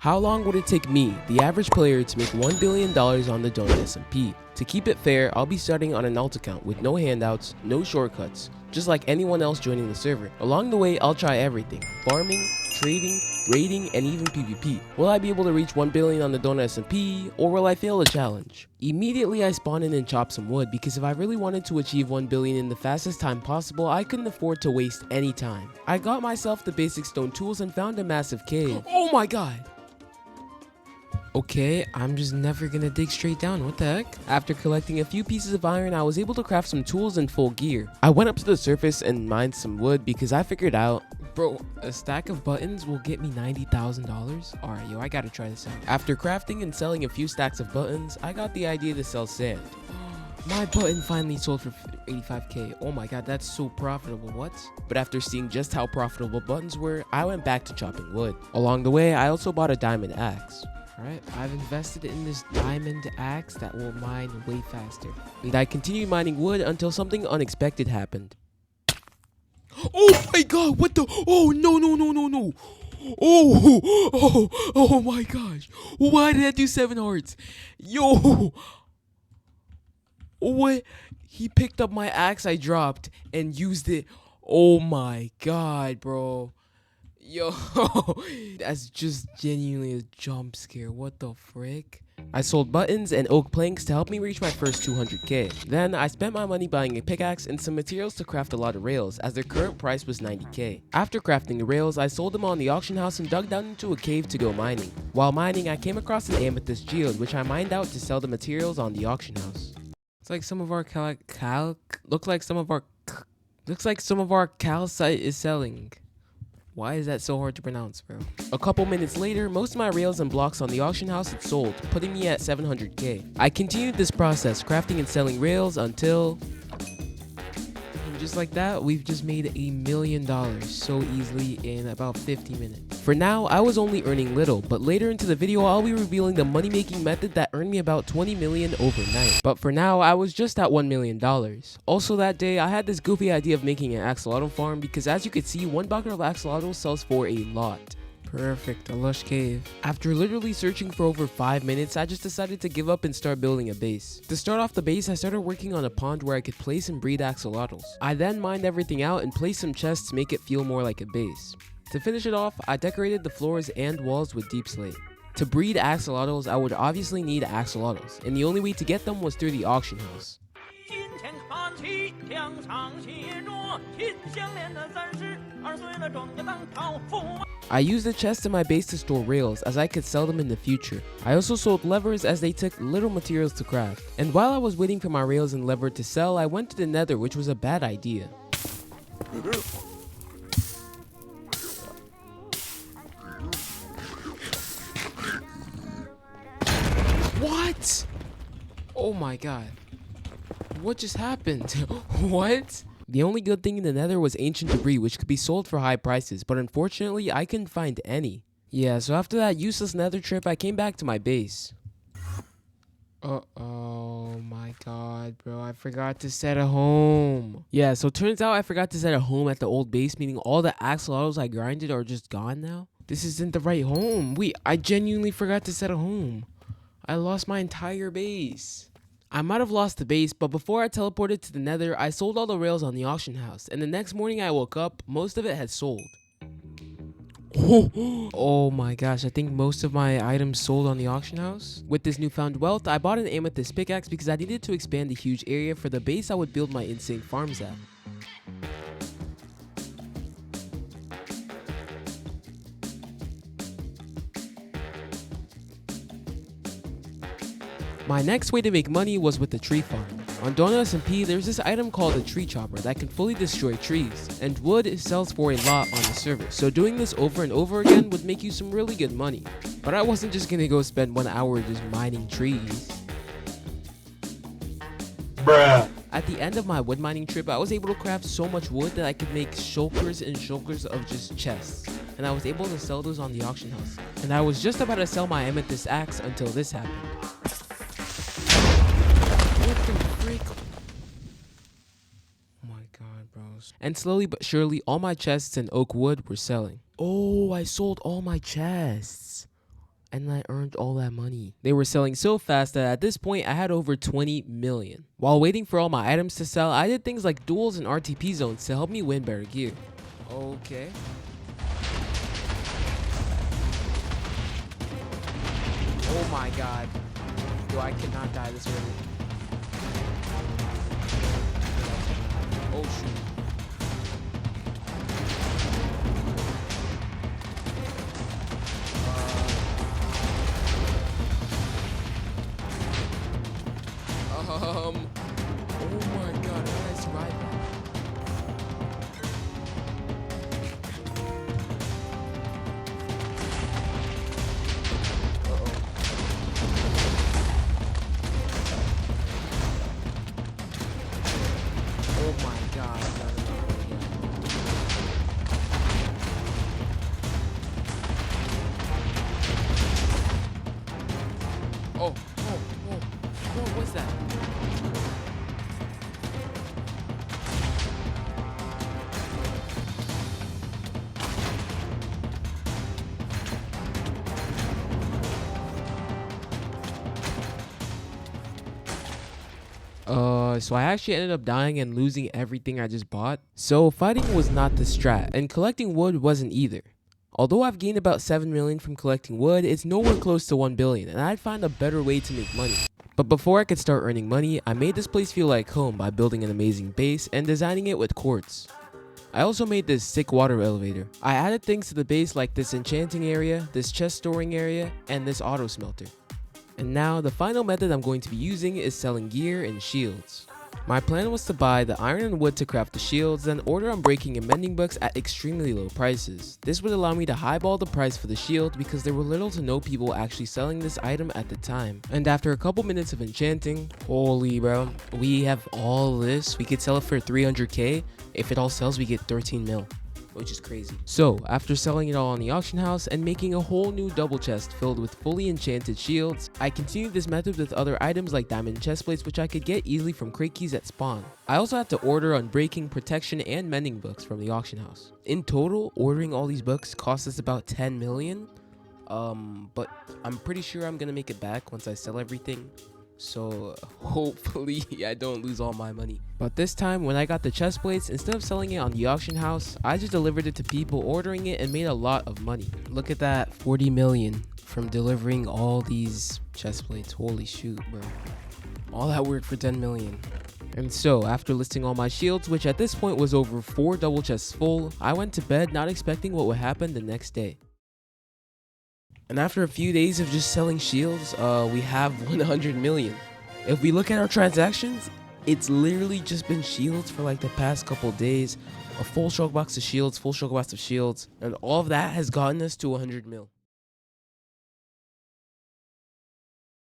How long would it take me, the average player, to make $1 billion on the Donut SMP? To keep it fair, I'll be starting on an alt account with no handouts, no shortcuts, just like anyone else joining the server. Along the way, I'll try everything: farming, trading, raiding, and even PvP. Will I be able to reach 1 billion on the Donut SMP, or will I fail the challenge? Immediately I spawn in and chop some wood, because if I really wanted to achieve 1 billion in the fastest time possible, I couldn't afford to waste any time. I got myself the basic stone tools and found a massive cave. Oh my god! Okay, I'm just never gonna dig straight down, what the heck? After collecting a few pieces of iron, I was able to craft some tools and full gear. I went up to the surface and mined some wood because I figured out, bro, a stack of buttons will get me $90,000? Alright, yo, I gotta try this out. After crafting and selling a few stacks of buttons, I got the idea to sell sand. My button finally sold for 85k. Oh my god, that's so profitable, what? But after seeing just how profitable buttons were, I went back to chopping wood. Along the way, I also bought a diamond axe. Alright, I've invested in this diamond axe that will mine way faster. And I continued mining wood until something unexpected happened. Oh my god, what the? Oh, no. Oh my gosh. Why did I do 7 hearts? Yo. What? He picked up my axe I dropped and used it. Oh my god, bro. Yo, that's just genuinely a jump scare. What the frick? I sold buttons and oak planks to help me reach my first 200k. Then I spent my money buying a pickaxe and some materials to craft a lot of rails, as their current price was 90k. After crafting the rails, I sold them on the auction house and dug down into a cave to go mining. While mining, I came across an amethyst geode, which I mined out to sell the materials on the auction house. It's like some of our looks like some of our calcite is selling. Why is that so hard to pronounce, bro? A couple minutes later, most of my rails and blocks on the auction house had sold, putting me at 700k. I continued this process, crafting and selling rails until... And just like that, we've just made $1 million so easily in about 50 minutes. For now, I was only earning little, but later into the video, I'll be revealing the money-making method that earned me about 20 million overnight. But for now, I was just at $1 million. Also that day, I had this goofy idea of making an axolotl farm because as you can see, 1 bucket of axolotl sells for a lot. Perfect, a lush cave. After literally searching for over 5 minutes, I just decided to give up and start building a base. To start off the base, I started working on a pond where I could place and breed axolotls. I then mined everything out and placed some chests to make it feel more like a base. To finish it off, I decorated the floors and walls with deep slate. To breed axolotls, I would obviously need axolotls, and the only way to get them was through the auction house. I used the chest in my base to store rails, as I could sell them in the future. I also sold levers as they took little materials to craft. And while I was waiting for my rails and lever to sell, I went to the nether, which was a bad idea. What? Oh my god. What just happened? What? The only good thing in the nether was ancient debris, which could be sold for high prices, but unfortunately I couldn't find any. Yeah, so after that useless nether trip, I came back to my base. Oh my god, bro, I forgot to set a home. Yeah, so turns out I forgot to set a home at the old base, meaning all the axolotls I grinded are just gone now. This isn't the right home. Wait, I genuinely forgot to set a home. I lost my entire base. I might have lost the base, but before I teleported to the nether, I sold all the rails on the auction house, and the next morning I woke up, most of it had sold. Oh my gosh, I think most of my items sold on the auction house. With this newfound wealth, I bought an amethyst pickaxe because I needed to expand the huge area for the base I would build my insane farms at. My next way to make money was with the tree farm. On Donut SMP, there's this item called a tree chopper that can fully destroy trees, and wood sells for a lot on the server, so doing this over and over again would make you some really good money. But I wasn't just gonna go spend 1 hour just mining trees. Bruh. At the end of my wood mining trip, I was able to craft so much wood that I could make shulkers and shulkers of just chests, and I was able to sell those on the auction house. And I was just about to sell my amethyst axe until this happened. Oh my god, bros. And slowly but surely, all my chests and oak wood were selling. Oh, I sold all my chests. And I earned all that money. They were selling so fast that at this point I had over 20 million. While waiting for all my items to sell, I did things like duels and RTP zones to help me win better gear. Okay. Oh my god. Yo, I cannot die this early. Oh shoot. Oh my god, how did I survive that? Oh my god. What was that? So I actually ended up dying and losing everything I just bought. So fighting was not the strat, and collecting wood wasn't either. Although I've gained about 7 million from collecting wood, it's nowhere close to 1 billion, and I'd find a better way to make money. But before I could start earning money, I made this place feel like home by building an amazing base and designing it with quartz. I also made this sick water elevator. I added things to the base like this enchanting area, this chest storing area, and this auto smelter. And now the final method I'm going to be using is selling gear and shields. My plan was to buy the iron and wood to craft the shields, then order unbreaking and mending books at extremely low prices. This would allow me to highball the price for the shield because there were little to no people actually selling this item at the time. And after a couple minutes of enchanting, holy bro, we have all this. We could sell it for 300k. If it all sells, we get 13 mil. Which is crazy. So after selling it all on the auction house and making a whole new double chest filled with fully enchanted shields, I continued this method with other items like diamond chest plates, which I could get easily from crate keys at spawn. I also had to order unbreaking, protection, and mending books from the auction house. In total, ordering all these books cost us about 10 million. But I'm pretty sure I'm gonna make it back once I sell everything. So hopefully I don't lose all my money. But this time when I got the chest plates, instead of selling it on the auction house, I just delivered it to people ordering it and made a lot of money. Look at that, 40 million from delivering all these chest plates. Holy shoot, bro. All that work for 10 million. And so after listing all my shields, which at this point was over 4 double chests full, I went to bed not expecting what would happen the next day. And after a few days of just selling shields, we have 100 million. If we look at our transactions, it's literally just been shields for like the past couple days. A full shulk box of shields, full shulk box of shields, and all of that has gotten us to 100 mil.